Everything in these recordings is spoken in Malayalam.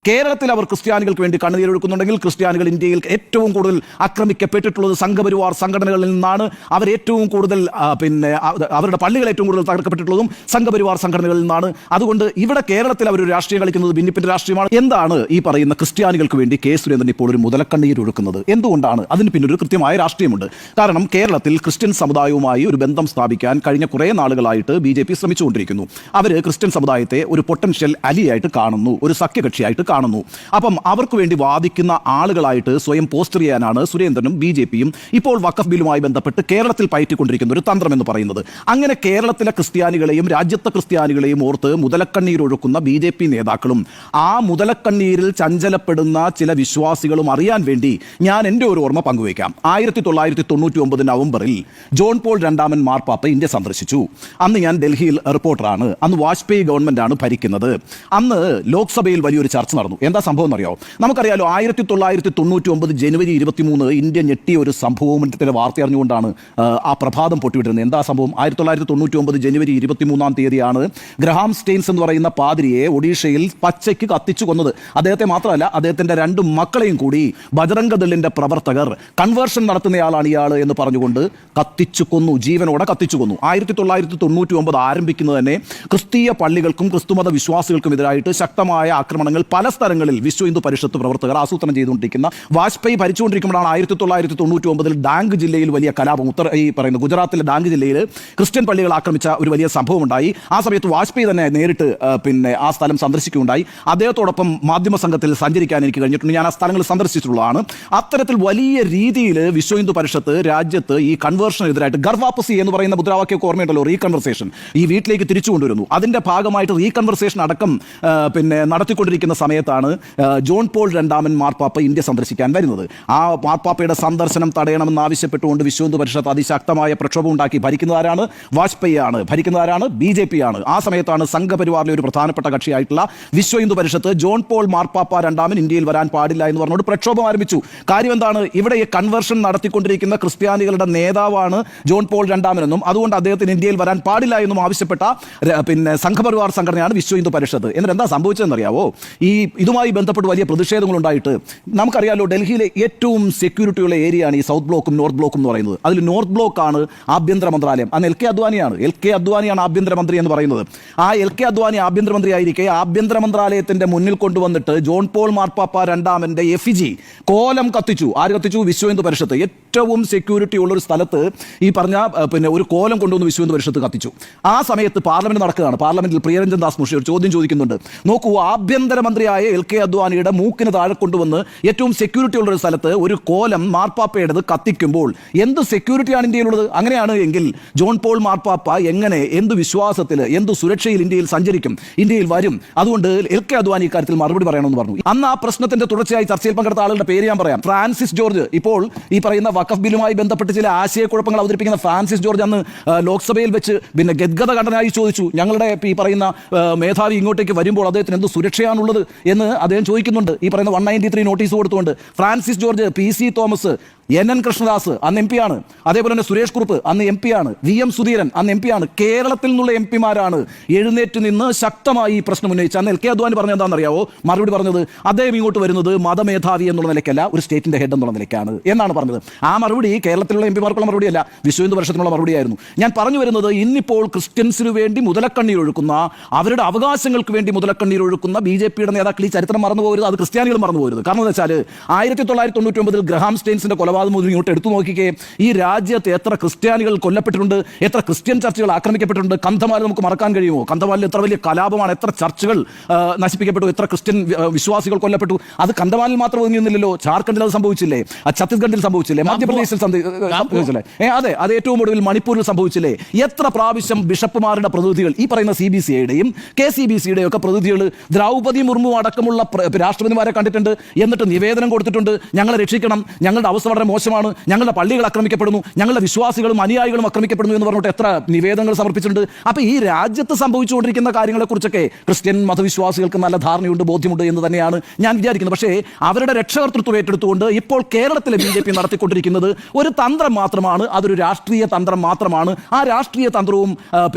കേരളത്തിൽ അവർ ക്രിസ്ത്യാനികൾക്ക് വേണ്ടി കണ്ണുനീരൊഴുക്കുന്നുണ്ടെങ്കിൽ ക്രിസ്ത്യാനികൾ ഇന്ത്യയിൽ ഏറ്റവും കൂടുതൽ ആക്രമിക്കപ്പെട്ടിട്ടുള്ളത് സംഘപരിവാർ സംഘടനകളിൽ നിന്നാണ്. അവർ ഏറ്റവും കൂടുതൽ അവരുടെ പള്ളികൾ ഏറ്റവും കൂടുതൽ തകർക്കപ്പെട്ടിട്ടുള്ളതും സംഘപരിവാർ സംഘടനകളിൽ നിന്നാണ്. അതുകൊണ്ട് ഇവിടെ കേരളത്തിൽ അവർ ഒരു രാഷ്ട്രീയം കളിക്കുന്നത് ഭിന്നിപ്പിന്റെ രാഷ്ട്രീയമാണ്. എന്താണ് ഈ പറയുന്ന ക്രിസ്ത്യാനികൾക്ക് വേണ്ടി കെ സുരേന്ദ്രൻ ഇപ്പോൾ ഒരു മുതലക്കണ്ണീരൊഴുക്കുന്നത്? എന്തുകൊണ്ടാണ്? അതിന് പിന്നൊരു കൃത്യമായ രാഷ്ട്രീയമുണ്ട്. കാരണം കേരളത്തിൽ ക്രിസ്ത്യൻ സമുദായവുമായി ഒരു ബന്ധം സ്ഥാപിക്കാൻ കഴിഞ്ഞ കുറേ നാളുകളായിട്ട് BJP ശ്രമിച്ചുകൊണ്ടിരിക്കുന്നു. അവർ ക്രിസ്ത്യൻ സമുദായത്തെ ഒരു പൊട്ടൻഷ്യൽ അലിയായിട്ട് കാണുന്നു, ഒരു സഖ്യകക്ഷിയായിട്ട് കാണുന്നു. അപ്പം അവർക്ക് വേണ്ടി വാദിക്കുന്ന ആളുകളായിട്ട് സ്വയം പോസ്റ്റർ ചെയ്യാനാണ് സുരേന്ദ്രനും BJPയും ഇപ്പോൾ വഖഫ് ബില്ലുമായി ബന്ധപ്പെട്ട് കേരളത്തിൽ പയറ്റിക്കൊണ്ടിരിക്കുന്ന ഒരു തന്ത്രം എന്ന് പറയുന്നത്. അങ്ങനെ കേരളത്തിലെ ക്രിസ്ത്യാനികളെയും രാജ്യത്തെ ക്രിസ്ത്യാനികളെയും ഓർത്ത് മുതലക്കണ്ണീരൊഴുക്കുന്ന BJP നേതാക്കളും ആ മുതലക്കണ്ണീരിൽ ചഞ്ചലപ്പെടുന്ന ചില വിശ്വാസികളും അറിയാൻ വേണ്ടി ഞാൻ എൻ്റെ ഒരു ഓർമ്മ പങ്കുവയ്ക്കാം. 1999 നവംബറിൽ ജോൺ പോൾ രണ്ടാമൻ മാർപ്പാപ്പ ഇന്ത്യ സന്ദർശിച്ചു. അന്ന് ഞാൻ ഡൽഹിയിൽ റിപ്പോർട്ടറാണ്. അന്ന് വാജ്പേയി ഗവൺമെന്റാണ് ഭരിക്കുന്നത്. അന്ന് ലോക്സഭയിൽ വലിയൊരു ചർച്ച നടന്നു. എന്താ സംഭവം എന്നറിയോ? നമുക്കറിയാലോ, 1999 ജനുവരി 23 ഇന്ത്യ ഞെട്ടിയ ഒരു സംഭവത്തിന്റെ വാർത്ത അറിഞ്ഞുകൊണ്ടാണ് ആ പ്രഭാതം പൊട്ടിവിട്ടിരുന്നത്. എന്താ സംഭവം? 1999 ജനുവരി 23 തീയതിയാണ് ഗ്രഹാം സ്റ്റെയിൻസ് എന്ന് പറയുന്ന പാതിരിയെ ഒഡീഷയിൽ പച്ചയ്ക്ക് കത്തിച്ചു കൊന്നത്. അദ്ദേഹത്തെ മാത്രമല്ല, അദ്ദേഹത്തിന്റെ 2 മക്കളെയും കൂടി ബജറംഗ ദളിന്റെ പ്രവർത്തകർ കൺവേർഷൻ നടത്തുന്നയാളാണ് ഇയാൾ എന്ന് പറഞ്ഞുകൊണ്ട് കത്തിച്ചു കൊന്നു, ജീവനോടെ കത്തിച്ചു കൊന്നു. 1999 ആരംഭിക്കുന്നത് തന്നെ ക്രിസ്തീയ പള്ളികൾക്കും ക്രിസ്തുമത വിശ്വാസികൾക്കും എതിരായിട്ട് ശക്തമായ ആക്രമണങ്ങൾ പല സ്ഥലങ്ങളിൽ വിശ്വ ഹിന്ദു പരിഷത്ത് പ്രവർത്തകർ ആസൂത്രണം ചെയ്തുകൊണ്ടിരിക്കുന്ന വാജ്പേയി ഭരിച്ചുകൊണ്ടിരിക്കുമ്പോഴാണ് 1999 ഡാംഗ് ജില്ലയിൽ വലിയ കലാപം. ഗുജറാത്തിലെ ഡാംഗ് ജില്ലയിൽ ക്രിസ്ത്യൻ പള്ളികൾ ആക്രമിച്ച ഒരു വലിയ സംഭവം ഉണ്ടായി. ആ സമയത്ത് വാജ്പേയി തന്നെ നേരിട്ട് ആ സ്ഥലം സന്ദർശിക്കുകയുണ്ടായി. അദ്ദേഹത്തോടൊപ്പം മാധ്യമ സംഘത്തിൽ സഞ്ചരിക്കാൻ എനിക്ക് കഴിഞ്ഞിട്ടുണ്ട്. ഞാൻ ആ സ്ഥലങ്ങൾ സന്ദർശിച്ചിട്ടുള്ളതാണ്. അത്തരത്തിൽ വലിയ രീതിയിൽ വിശ്വ ഹിന്ദു പരിഷത്ത് രാജ്യത്ത് ഈ കൺവേർഷനെതിരായിട്ട് ഗർവാപ്പസി എന്ന് പറയുന്ന മുദ്രാവാക്യമൊക്കെ ഓർമ്മയുണ്ടല്ലോ, റീകൺവെർസേഷൻ, ഈ വീട്ടിലേക്ക് തിരിച്ചു കൊണ്ടുവരുന്നു. അതിന്റെ ഭാഗമായിട്ട് റീകൺവെർസേഷൻ അടക്കം നടത്തിക്കൊണ്ടിരിക്കുന്ന സമയത്താണ് ജോൺ പോൾ രണ്ടാമൻ മാർപ്പാപ്പ ഇന്ത്യ സന്ദർശിക്കാൻ വരുന്നത്. ആ മാർപ്പാപ്പയുടെ സന്ദർശനം തടയണമെന്ന് ആവശ്യപ്പെട്ടുകൊണ്ട് വിശ്വ ഹിന്ദു പരിഷത്ത് അതിശക്തമായ പ്രക്ഷോഭം ഉണ്ടാക്കി. ഭരിക്കുന്നതാരാണ്? വാജ്പേയി ആണ്. ഭരിക്കുന്നതാരാണ്? BJP ആണ്. ആ സമയത്താണ് സംഘപരിവാറിലെ ഒരു പ്രധാനപ്പെട്ട കക്ഷിയായിട്ടുള്ള വിശ്വ ഹിന്ദു പരിഷത്ത് ജോൺ പോൾ മാർപ്പാപ്പ രണ്ടാമൻ ഇന്ത്യയിൽ വരാൻ പാടില്ല എന്ന് പറഞ്ഞുകൊണ്ട് പ്രക്ഷോഭം ആരംഭിച്ചു. കാര്യം എന്താണ്? ഇവിടെ ഈ കൺവേർഷൻ നടത്തിക്കൊണ്ടിരിക്കുന്ന ക്രിസ്ത്യാനികളുടെ നേതാവാണ് ജോൺ പോൾ രണ്ടാമനെന്നും അതുകൊണ്ട് അദ്ദേഹത്തിന് ഇന്ത്യയിൽ വരാൻ പാടില്ല എന്നും ആവശ്യപ്പെട്ട സംഘപരിവാർ സംഘടനയാണ് വിശ്വ ഹിന്ദു പരിഷത്ത്. എന്നിട്ട് എന്താ സംഭവിച്ചതെന്നറിയാവോ? ഇതുമായി ബന്ധപ്പെട്ട് വലിയ പ്രതിഷേധങ്ങളുണ്ടായിട്ട് നമുക്കറിയാലോ, ഡൽഹിയിലെ ഏറ്റവും സെക്യൂരിറ്റിയുള്ള ഏരിയയാണ് ഈ സൗത്ത് ബ്ലോക്കും നോർത്ത് ബ്ലോക്കും എന്ന് പറയുന്നത്. അതിൽ നോർത്ത് ബ്ലോക്കാണ് ആഭ്യന്തര മന്ത്രാലയം. അന്ന് LK അദ്വാനിയാണ് ആഭ്യന്തരമന്ത്രി എന്ന് പറയുന്നത്. ആ LK അദ്വാനി ആഭ്യന്തരമന്ത്രി ആയിരിക്കെ ആഭ്യന്തര മന്ത്രാലയത്തിന്റെ മുന്നിൽ കൊണ്ടുവന്നിട്ട് ജോൺ പോൾ മാർപ്പാപ്പ രണ്ടാമന്റെ എഫിജി കോലം കത്തിച്ചു. ആര് കത്തിച്ചു? വിശ്വ ഹിന്ദു പരിഷത്ത്. ഏറ്റവും സെക്യൂരിറ്റി ഉള്ള ഒരു സ്ഥലത്ത് ഈ പറഞ്ഞ ഒരു കോലം കൊണ്ടുവന്ന് വിശ്വ ഹിന്ദു പരിഷത്ത് കത്തിച്ചു. ആ സമയത്ത് പാർലമെന്റ് നടക്കുകയാണ്. പാർലമെന്റിൽ പ്രിയരഞ്ജൻ ദാസ് മുഷി ഒരു ചോദ്യം ചോദിക്കുന്നുണ്ട്. നോക്കൂ, ആഭ്യന്തരമന്ത്രിയായ LK അദ്വാനിയുടെ മൂക്കിന് താഴെ കൊണ്ടുവന്ന് ഏറ്റവും സെക്യൂരിറ്റി ഉള്ള ഒരു സ്ഥലത്ത് ഒരു കോലം മാർപ്പാപ്പയുടേത് കത്തിക്കുമ്പോൾ എന്ത് സെക്യൂരിറ്റിയാണ് ഇന്ത്യയിലുള്ളത്? അങ്ങനെയാണ് എങ്കിൽ ജോൺ പോൾ മാർപ്പാപ്പ എങ്ങനെ, എന്ത് വിശ്വാസത്തിൽ, എന്ത് സുരക്ഷയിൽ ഇന്ത്യയിൽ സഞ്ചരിക്കും, ഇന്ത്യയിൽ വരും? അതുകൊണ്ട് LK അദ്വാനി ഇക്കാര്യത്തിൽ മറുപടി പറയണമെന്ന് പറഞ്ഞു. അന്ന് ആ പ്രശ്നത്തിന്റെ തുടർച്ചയായി ചർച്ചയിൽ പങ്കെടുത്ത ആളുകളുടെ പേര് ഞാൻ പറയാം. ഫ്രാൻസിസ് ജോർജ്, ഇപ്പോൾ ഈ പറയുന്ന വഖഫ് ബില്ലുമായി ബന്ധപ്പെട്ട് ചില ആശയക്കുഴപ്പങ്ങൾ അവതരിപ്പിക്കുന്ന ഫ്രാൻസിസ് ജോർജ്, അന്ന് ലോക്സഭയിൽ വെച്ച് ഗദ്ഗത കണ്ടനായി ചോദിച്ചു, ഞങ്ങളുടെ ഈ പറയുന്ന മേധാവി ഇങ്ങോട്ടേക്ക് വരുമ്പോൾ അദ്ദേഹത്തിന് എന്ത് സുരക്ഷയാണുള്ളത് എന്ന് അദ്ദേഹം ചോദിക്കുന്നുണ്ട്. ഈ പറയുന്ന 193 നോട്ടീസ് കൊടുത്തുകൊണ്ട് Francis George, PC Thomas, NN Krishnadas അന്ന് MP ആണ്. അതേപോലെ തന്നെ സുരേഷ് കുറുപ്പ് അന്ന് MP ആണ്. VM സുധീരൻ അന്ന് MP ആണ്. കേരളത്തിൽ നിന്നുള്ള MP-മാരാണ് എഴുന്നേറ്റ് നിന്ന് ശക്തമായി ഈ പ്രശ്നം ഉന്നയിച്ച്. അന്ന് LK അദ്വാനി പറഞ്ഞത് എന്താണെന്നറിയാവോ? മറുപടി പറഞ്ഞത്, അദ്ദേഹം ഇങ്ങോട്ട് വരുന്നത് മതമേധാവി എന്നുള്ള നിലയ്ക്കല്ല, ഒരു സ്റ്റേറ്റിന്റെ ഹെഡ് എന്നുള്ള നിലയ്ക്കാണ് എന്നാണ് പറഞ്ഞത്. ആ മറുപടി കേരളത്തിലുള്ള MP-മാർക്കുള്ള മറുപടിയല്ല, വിശ്വ ഹിന്ദു പരിഷത്തിനുള്ള മറുപടിയായിരുന്നു. ഞാൻ പറഞ്ഞു വരുന്നത്, ഇന്നിപ്പോൾ ക്രിസ്ത്യൻസിന് വേണ്ടി മുതലക്കണ്ണീർ ഒഴുക്കുന്ന, അവരുടെ അവകാശങ്ങൾക്ക് വേണ്ടി മുതലക്കണ്ണീർ ഒഴുക്കുന്ന BJP-യുടെ നേതാക്കൾ ഈ ചരിത്രം മറന്നു പോകരുത്, അത് ക്രിസ്ത്യാനികൾ മറന്നു പോകരുത്. കാരണം എന്താ വെച്ചാൽ 1999 ഗ്രഹാം സ്റ്റെയിൻസിന്റെ കൊലപാതകം മുതൽ ഇങ്ങോട്ട് എടുത്തു നോക്കിക്കേ, ഈ രാജ്യത്ത് എത്ര ക്രിസ്ത്യാനികൾ കൊല്ലപ്പെട്ടിട്ടുണ്ട്, എത്ര ക്രിസ്ത്യൻ ചർച്ചുകൾ ആക്രമിക്കപ്പെട്ടിട്ടുണ്ട്. കന്ധമാൽ നമുക്ക് മറക്കാൻ കഴിയുമോ? കന്ധമാലിൽ എത്ര വലിയ കലാപമാണ്, എത്ര ചർച്ചുകൾ നശിപ്പിക്കപ്പെട്ടു, എത്ര ക്രിസ്ത്യൻ വിശ്വാസികൾ കൊല്ലപ്പെട്ടു. അത് കന്ധമാലിൽ മാത്രം ഒതുങ്ങിയൊന്നുമില്ലല്ലോ. ജാർഖണ്ഡിൽ അത് സംഭവിച്ചില്ലേ? ഛത്തീസ്ഗഡിൽ സംഭവിച്ചില്ലേ? മധ്യപ്രദേശിൽ സംഭവിച്ചില്ലേ? അതെ, അത് ഏറ്റവും ഒടുവിൽ മണിപ്പൂരിൽ സംഭവിച്ചില്ലേ? എത്ര പ്രാവശ്യം ബിഷപ്പുമാരുടെ പ്രതിനിധികൾ, ഈ പറയുന്ന CBCയുടെയും KCBCയുടെയും ഒക്കെ പ്രതിനിധികൾ ദ്രൗപദി മുർമു അടക്കമുള്ള രാഷ്ട്രപതിമാരെ കണ്ടിട്ടുണ്ട്. എന്നിട്ട് നിവേദനം കൊടുത്തിട്ടുണ്ട്, ഞങ്ങളെ രക്ഷിക്കണം, ഞങ്ങളുടെ അവസ്ഥ വളരെ വളരെ മോശമാണ്, ഞങ്ങളുടെ പള്ളികൾ ആക്രമിക്കപ്പെടുന്നു, ഞങ്ങളുടെ വിശ്വാസികളും അനുയായികളും ആക്രമിക്കപ്പെടുന്നു എന്ന് പറഞ്ഞിട്ട് എത്ര നിവേദനങ്ങൾ സമർപ്പിച്ചിട്ടുണ്ട്. അപ്പോൾ ഈ രാജ്യത്ത് സംഭവിച്ചുകൊണ്ടിരിക്കുന്ന കാര്യങ്ങളെക്കുറിച്ചൊക്കെ ക്രിസ്ത്യൻ മതവിശ്വാസികൾക്ക് നല്ല ധാരണയുണ്ട്, ബോധ്യമുണ്ട് എന്ന് തന്നെയാണ് ഞാൻ വിചാരിക്കുന്നത്. പക്ഷേ അവരുടെ രക്ഷകർത്തൃത്വം ഏറ്റെടുത്തുകൊണ്ട് ഇപ്പോൾ കേരളത്തിലെ BJP നടത്തിക്കൊണ്ടിരിക്കുന്നത് ഒരു തന്ത്രം മാത്രമാണ്, അതൊരു രാഷ്ട്രീയ തന്ത്രം മാത്രമാണ്. ആ രാഷ്ട്രീയ തന്ത്രവും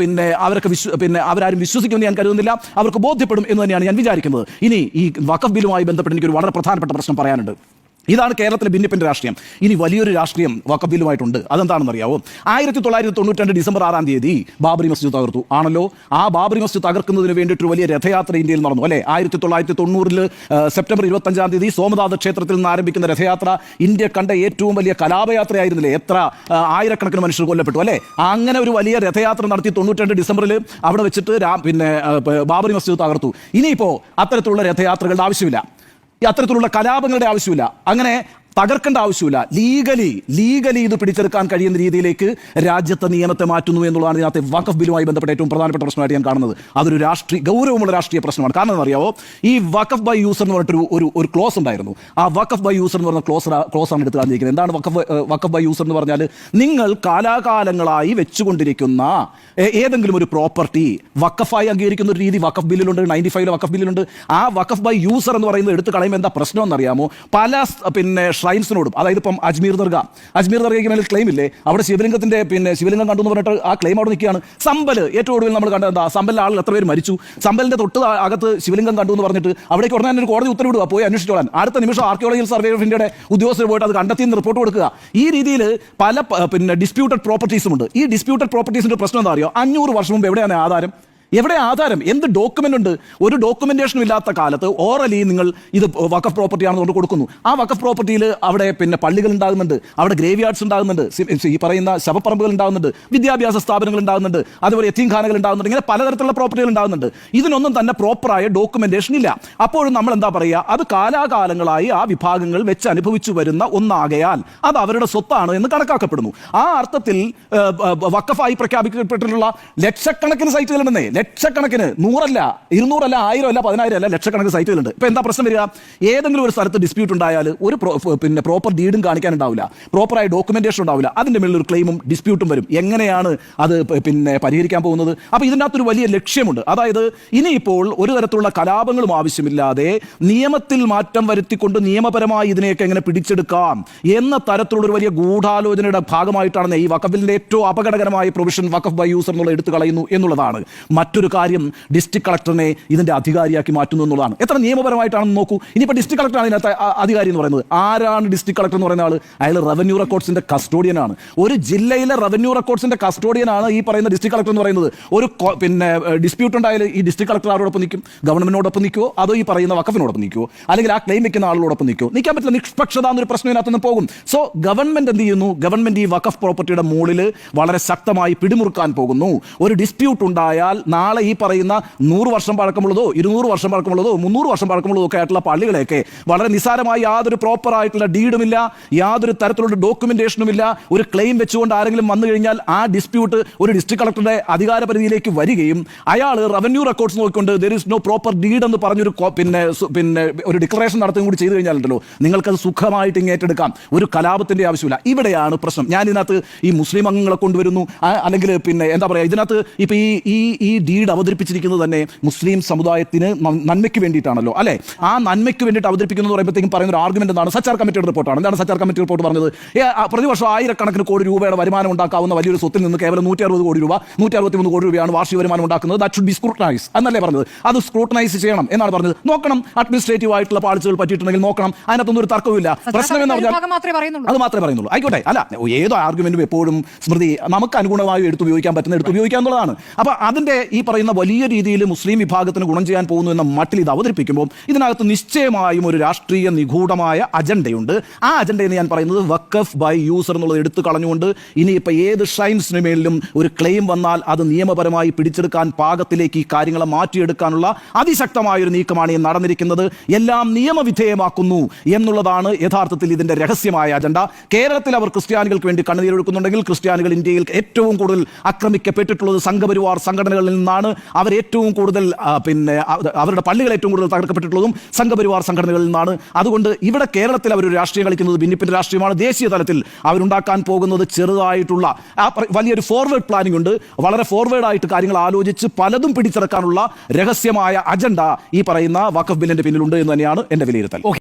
അവരൊക്കെ അവരാരും വിശ്വസിക്കുമെന്ന് ഞാൻ കരുതുന്നില്ല, അവർക്ക് ബോധ്യപ്പെടും എന്ന് തന്നെയാണ് ഞാൻ വിചാരിക്കുന്നത്. ഇനി ഈ വഖഫ് ബില്ലുമായി ബന്ധപ്പെട്ട് എനിക്കൊരു വളരെ പ്രധാനപ്പെട്ട പ്രശ്നം പറയാനുണ്ട്. ഇതാണ് കേരളത്തിലെ ഭിന്നിപ്പിൻ്റെ രാഷ്ട്രീയം. ഇനി വലിയൊരു രാഷ്ട്രീയം വഖഫ് ബില്ലുമായിട്ടുണ്ട്. അതെന്താണെന്ന് അറിയാവോ? 1992 ഡിസംബർ 6 ബാബറി മസ്ജിദ് തകർത്തു ആണല്ലോ. ആ ബാബറി മസ്ജിദ് തകർക്കുന്നതിന് വേണ്ടിയിട്ട് വലിയ രഥയാത്ര ഇന്ത്യയിൽ നടന്നു അല്ലേ? 1990 സെപ്റ്റംബർ 25 സോമനാഥ ക്ഷേത്രത്തിൽ നിന്ന് ആരംഭിക്കുന്ന രഥയാത്ര ഇന്ത്യ കണ്ട ഏറ്റവും വലിയ കലാപയാത്രയായിരുന്നില്ലേ? എത്ര ആയിരക്കണക്കിന് മനുഷ്യർ കൊല്ലപ്പെട്ടു അല്ലേ? അങ്ങനെ ഒരു വലിയ രഥയാത്ര നടത്തി 92 ഡിസംബറിൽ അവിടെ വെച്ചിട്ട് ബാബറി മസ്ജിദ് തകർത്തു. ഇനിയിപ്പോൾ അത്തരത്തിലുള്ള രഥയാത്രകളുടെ ആവശ്യമില്ല, അത്തരത്തിലുള്ള കലാപങ്ങളുടെ ആവശ്യമില്ല, അങ്ങനെ തകർക്കേണ്ട ആവശ്യമില്ല. ലീഗലി ഇത് പിടിച്ചെടുക്കാൻ കഴിയുന്ന രീതിയിലേക്ക് രാജ്യത്തെ നിയമത്തെ മാറ്റുന്നു എന്നുള്ളതാണ് ഇതിനകത്തെ വഖഫ് ബില്ലുമായി ബന്ധപ്പെട്ട ഏറ്റവും പ്രധാനപ്പെട്ട പ്രശ്നമായിട്ട് ഞാൻ കാണുന്നത്. അതൊരു ഗൗരവമുള്ള രാഷ്ട്രീയ പ്രശ്നമാണ്. കാരണം എന്നറിയാവോ, ഈ വഖഫ് ബൈ യൂസർ എന്ന് പറഞ്ഞിട്ടൊരു ഒരു ക്ലോസ് ഉണ്ടായിരുന്നു. ആ വഖഫ് ബൈ യൂസർ എന്ന് പറഞ്ഞ ക്ലോസാണ് എടുത്ത് കാണിച്ചിരിക്കുന്നത്. എന്താണ് വഖഫ് ബൈ യൂസർ എന്ന് പറഞ്ഞാൽ? നിങ്ങൾ കാലാകാലങ്ങളായി വെച്ചുകൊണ്ടിരിക്കുന്ന ഏതെങ്കിലും ഒരു പ്രോപ്പർട്ടി വഖഫായി അംഗീകരിക്കുന്ന ഒരു രീതി വഖഫ് ബില്ലിലുണ്ട്, 95 വഖഫ് ബില്ലിലുണ്ട്. ആ വഖഫ് ബൈ യൂസർ എന്ന് പറയുന്നത് എടുത്ത് കളയുമ്പോൾ എന്താ പ്രശ്നം എന്നറിയാമോ? പല ഷ്രൈൻസിനോടും, അതായത് ഇപ്പം അജ്മീർ ദർഗയ്ക്ക് മേലെ ക്ലെയിം ഇല്ലേ? അവിടെ ശിവലിംഗം കണ്ടു എന്ന് പറഞ്ഞിട്ട് ആ ക്ലെയിം അവിടെ നിൽക്കുകയാണ്. സമ്പൽ ഏറ്റവും ഒടുവിൽ നമ്മൾ കണ്ടത് എന്താ? സമ്പലിലെ ആളുകൾ എത്ര പേര് മരിച്ചു? സമ്പലിന്റെ തൊട്ട് അകത്ത് ശിവലിംഗം കണ്ടു എന്ന് പറഞ്ഞിട്ട് അവിടേക്ക് ഉടനെ ഒരു കോടതി ഉത്തരവിടുക, പോയി അന്വേഷിച്ചോളാൻ. അടുത്ത നിമിഷം ആർക്കിയോളജിക്കൽ സർവേ ഓഫ് ഇന്ത്യയുടെ ഉദ്യോഗസ്ഥർ പോയിട്ട് അത് കണ്ടെത്തിയെന്ന് റിപ്പോർട്ട് കൊടുക്കുക. ഈ രീതിയിൽ പല ഡിസ്പ്യൂട്ടഡ് പ്രോപ്പർട്ടീസും ഉണ്ട്. ഈ ഡിസ്പ്യൂട്ടഡ് പ്രോപ്പർട്ടീസിന്റെ പ്രശ്നം എന്താ അറിയോ? 500 വർഷം മുമ്പ് എവിടെയാണ് ആധാരം? എവിടെ ആധാരം? എന്ത് ഡോക്യുമെന്റ് ഉണ്ട്? ഒരു ഡോക്യുമെന്റേഷനും ഇല്ലാത്ത കാലത്ത് ഓറലി നിങ്ങൾ ഇത് വഖഫ് പ്രോപ്പർട്ടി ആണെന്ന് കൊണ്ട് കൊടുക്കുന്നു. ആ വഖഫ് പ്രോപ്പർട്ടിയിൽ അവിടെ പള്ളികൾ ഉണ്ടാകുന്നുണ്ട്, അവിടെ ഗ്രേവ് യാർഡ്സ് ഉണ്ടാകുന്നുണ്ട്, ഈ പറയുന്ന ശവപ്പറമ്പുകൾ ഉണ്ടാകുന്നുണ്ട്, വിദ്യാഭ്യാസ സ്ഥാപനങ്ങൾ ഉണ്ടാകുന്നുണ്ട്, അതുപോലെ യതീംഖാനകൾ ഉണ്ടാകുന്നുണ്ട്. ഇങ്ങനെ പലതരത്തിലുള്ള പ്രോപ്പർട്ടികൾ ഉണ്ടാകുന്നുണ്ട്. ഇതിനൊന്നും തന്നെ പ്രോപ്പറായ ഡോക്യുമെന്റേഷൻ ഇല്ല. അപ്പോഴും നമ്മൾ എന്താ പറയുക? അത് കാലാകാലങ്ങളായി ആ വിഭാഗങ്ങൾ വെച്ച് അനുഭവിച്ചു വരുന്ന ഒന്നാകയാൽ അത് അവരുടെ സ്വത്താണ് എന്ന് കണക്കാക്കപ്പെടുന്നു. ആ അർത്ഥത്തിൽ വഖഫായി പ്രഖ്യാപിക്കപ്പെട്ടിട്ടുള്ള ലക്ഷക്കണക്കിന് സൈറ്റുകളുണ്ടെന്നേ, ലക്ഷക്കണക്കിന്, 100 അല്ല, 200 അല്ല, 1000 അല്ല, 10,000 അല്ല, ലക്ഷക്കണക്കിന് സൈറ്റുകളുണ്ട്. ഇപ്പൊ എന്താ പ്രശ്നം വരിക? ഏതെങ്കിലും ഒരു സ്ഥലത്ത് ഡിസ്പ്യൂട്ട് ഉണ്ടായാൽ ഒരു പ്രോപ്പർ ഡീഡും കാണിക്കാനുണ്ടാവില്ല, പ്രോപ്പറായ ഡോക്യുമെന്റേഷൻ ഉണ്ടാവില്ല, അതിന്റെ മേളിൽ ഒരു ക്ലെയിമും ഡിസ്പ്യൂട്ടും വരും. എങ്ങനെയാണ് അത് പരിഹരിക്കാൻ പോകുന്നത്? അപ്പൊ ഇതിനകത്തൊരു വലിയ ലക്ഷ്യമുണ്ട്. അതായത് ഇനിയിപ്പോൾ ഒരു തരത്തിലുള്ള കലാപങ്ങളും ആവശ്യമില്ലാതെ നിയമത്തിൽ മാറ്റം വരുത്തിക്കൊണ്ട് നിയമപരമായി ഇതിനെയൊക്കെ എങ്ങനെ പിടിച്ചെടുക്കാം എന്ന തരത്തിലുള്ള ഒരു വലിയ ഗൂഢാലോചനയുടെ ഭാഗമായിട്ടാണ് ഈ വഖഫ് ബില്ലിന്റെ ഏറ്റവും അപകടകരമായ പ്രൊവിഷൻ വഖഫ് ബൈ യൂസർ എന്നുള്ള എടുത്തു കളയുന്നു എന്നുള്ളതാണ്. മറ്റൊരു കാര്യം, ഡിസ്ട്രിക്ട് കളക്ടറിനെ ഇതിന്റെ അധികാരിയാക്കി മാറ്റുന്നു എന്നുള്ളതാണ്. എത്ര നിയമപരമായിട്ടാണെന്ന് നോക്കൂ. ഇനിയിപ്പോൾ ഡിസ്ട്രിക്ട് കളക്ടറാണ് ഇതിനകത്ത് അധികാരി എന്ന് പറയുന്നത്. ആരാണ് ഡിസ്ട്രിക്ട് കളക്ടർ എന്ന് പറയുന്ന ആൾ? അയാൾ റവന്യൂ റെക്കോർഡ്സിന്റെ കസ്റ്റോഡിയനാണ്. ഒരു ജില്ലയിലെ റവന്യൂ റെക്കോർഡ്സിന്റെ കസ്റ്റോഡിയനാണ് ഈ പറയുന്ന ഡിസ്ട്രിക്ട് കളക്ടർ എന്ന് പറയുന്നത്. ഒരു ഡിസ്പ്യൂട്ട് ഉണ്ടായാൽ ഈ ഡിസ്ട്രിക്ട് കളക്ടർ ആരോടൊപ്പം നിൽക്കും? ഗവൺമെന്റിനോടൊപ്പം നിൽക്കുമോ, അതോ ഈ പറയുന്ന വഖഫിനോടൊപ്പം നിൽക്കുമോ, അല്ലെങ്കിൽ ആ ക്ലെയിം വെക്കുന്ന ആളോടൊപ്പം നിൽക്കുമോ? നിൽക്കാൻ പറ്റില്ല. നിഷ്പക്ഷത എന്നൊരു പ്രശ്നം ഇതിനകത്തുനിന്ന് പോകും. സോ ഗവൺമെന്റ് എന്ത് ചെയ്യുന്നു? ഗവൺമെന്റ് ഈ വഖഫ് പ്രോപ്പർട്ടിയുടെ മുകളിൽ വളരെ ശക്തമായി പിടിമുറുക്കാൻ പോകുന്നു. ഒരു ഡിസ്പ്യൂട്ട് ഉണ്ടായാൽ നാളെ ഈ പറയുന്ന 100 വർഷം പഴക്കമുള്ളതോ 200 വർഷം പഴക്കമുള്ളതോ 300 വർഷം പഴക്കമുള്ളതോ ഒക്കെ ആയിട്ടുള്ള പള്ളികളെയൊക്കെ വളരെ നിസ്സാരമായി യാതൊരു പ്രോപ്പർ ആയിട്ടുള്ള ഡീഡുമില്ല, യാതൊരു തരത്തിലുള്ള ഡോക്യുമെന്റേഷനും ഇല്ല, ഒരു ക്ലെയിം വെച്ചുകൊണ്ട് ആരെങ്കിലും വന്നു കഴിഞ്ഞാൽ ആ ഡിസ്പ്യൂട്ട് ഒരു ഡിസ്ട്രിക്ട് കളക്ടറുടെ അധികാര പരിധിയിലേക്ക് വരികയും അയാൾ റവന്യൂ റെക്കോർഡ്സ് നോക്കിക്കൊണ്ട് there is no proper deed എന്ന് പറഞ്ഞൊരു ഒരു ഡിക്ലറേഷൻ നടത്തുകയും കൂടി ചെയ്തു കഴിഞ്ഞാലുണ്ടല്ലോ, നിങ്ങൾക്കത് സുഖമായിട്ട് ഏറ്റെടുക്കാം. ഒരു കലാപത്തിന്റെ ആവശ്യമില്ല. ഇവിടെയാണ് പ്രശ്നം. ഞാൻ ഇതിനകത്ത് ഈ മുസ്ലിം അംഗങ്ങളെ കൊണ്ടുവരുന്നു, അല്ലെങ്കിൽ എന്താ പറയുക, ഇതിനകത്ത് ഇപ്പൊ ഈ ഡീഡ് അവതരിപ്പിച്ചിരിക്കുന്നത് തന്നെ മുസ്ലിം സമുദായത്തിന് നന്മയ്ക്ക് വേണ്ടിയിട്ടാണല്ലോ അല്ലെ? ആ നന്മയ്ക്ക് വേണ്ടിയിട്ട് അവതരിപ്പിക്കുന്നു എന്ന് പറയുമ്പോഴത്തേക്കും പറയുന്ന ഒരു ആർഗ്യുമെന്റ് എന്താണ്? സച്ചാർ കമ്മിറ്റിയുടെ റിപ്പോർട്ടാണ്. എന്താണ് സച്ചാർ കമ്മിറ്റി റിപ്പോർട്ട് പറഞ്ഞത്? പ്രതിവർഷം 1000 കോടി രൂപയുടെ വരുമാനം ഉണ്ടാക്കാവുന്ന വലിയൊരു സ്വത്തിൽ നിന്ന് കേവലം 160 കോടി രൂപ, 163 കോടി രൂപയാണ് വാർഷിക വരുമാനം ഉണ്ടാക്കുന്നത്. ദാറ്റ് ഷുഡ് ബി സ്ക്രൂട്ടനൈസ് എന്നല്ലേ പറഞ്ഞത്? അത് സ്ക്രൂട്ടനൈസ് ചെയ്യണം എന്നാണ് പറഞ്ഞത്. നോക്കണം, അഡ്മിനിസ്ട്രേറ്റീവ് ആയിട്ടുള്ള പാളിച്ചകൾ പറ്റിയിട്ടുണ്ടെങ്കിൽ നോക്കണം. അതിനകത്തൊന്നും ഒരു തർക്കവുമില്ല. പ്രശ്നം എന്ന് പറഞ്ഞാൽ അത് മാത്രമേ പറയുന്നുള്ളൂ. ആയിക്കോട്ടെ, അല്ല ഏതോ ആർഗ്യുമെന്റും എപ്പോഴും സ്മൃതി നമുക്ക് അനുഗുണമായി എടുത്തുപയോഗിക്കാൻ പറ്റുന്ന എടുത്തുപയോഗിക്കുക എന്നുള്ളതാണ്. അപ്പൊ അതിന്റെ ഈ പറയുന്ന വലിയ രീതിയിൽ മുസ്ലിം വിഭാഗത്തിന് ഗുണം ചെയ്യാൻ പോകുന്നു എന്ന മട്ടിൽ ഇത് അവതരിപ്പിക്കുമ്പോൾ ഇതിനകത്ത് നിശ്ചയമായും ഒരു രാഷ്ട്രീയ നിഗൂഢമായ അജണ്ടയുണ്ട്. ആ അജണ്ട എന്ന് ഞാൻ പറയുന്നത് വഖഫ് ബൈ യൂസർ എന്നുള്ളത് എടുത്തു കളഞ്ഞുകൊണ്ട് ഇനിയിപ്പോൾ ഏത് ഷൈൻസിന് മേലും ഒരു ക്ലെയിം വന്നാൽ അത് നിയമപരമായി പിടിച്ചെടുക്കാൻ പാകത്തിലേക്ക് ഈ കാര്യങ്ങളെ മാറ്റിയെടുക്കാനുള്ള അതിശക്തമായൊരു നീക്കമാണ് ഈ നടന്നിരിക്കുന്നത്. എല്ലാം നിയമവിധേയമാക്കുന്നു എന്നുള്ളതാണ് യഥാർത്ഥത്തിൽ ഇതിന്റെ രഹസ്യമായ അജണ്ട. കേരളത്തിൽ അവർ ക്രിസ്ത്യാനികൾക്ക് വേണ്ടി കണ്ണുനീരൊഴുക്കുന്നുണ്ടെങ്കിൽ ക്രിസ്ത്യാനികൾ ഇന്ത്യയിൽ ഏറ്റവും കൂടുതൽ ആക്രമിക്കപ്പെട്ടിട്ടുള്ളത് സംഘപരിവാർ സംഘടനകളിൽ നിന്നാണ് അവർ ഏറ്റവും കൂടുതൽ അവരുടെ പള്ളികൾ ഏറ്റവും കൂടുതൽ തകർക്കപ്പെട്ടിട്ടുള്ളതും സംഘപരിവാർ സംഘടനകളിൽ നിന്നാണ്. അതുകൊണ്ട് ഇവിടെ കേരളത്തിൽ അവർ ഒരു രാഷ്ട്രീയം കളിക്കുന്നത് ഭിന്നിപ്പിന്റെ രാഷ്ട്രീയമാണ്. ദേശീയ തലത്തിൽ അവരുണ്ടാക്കാൻ പോകുന്നത് ചെറുതായിട്ടുള്ള വലിയൊരു ഫോർവേഡ് പ്ലാനിംഗ് ഉണ്ട്. വളരെ ഫോർവേഡായിട്ട് കാര്യങ്ങൾ ആലോചിച്ച് പലതും പിടിച്ചെടുക്കാനുള്ള രഹസ്യമായ അജണ്ട ഈ പറയുന്ന വഖഫ് ബില്ലിന്റെ പിന്നിലുണ്ട് എന്ന് തന്നെയാണ് എന്റെ വിലയിരുത്തൽ.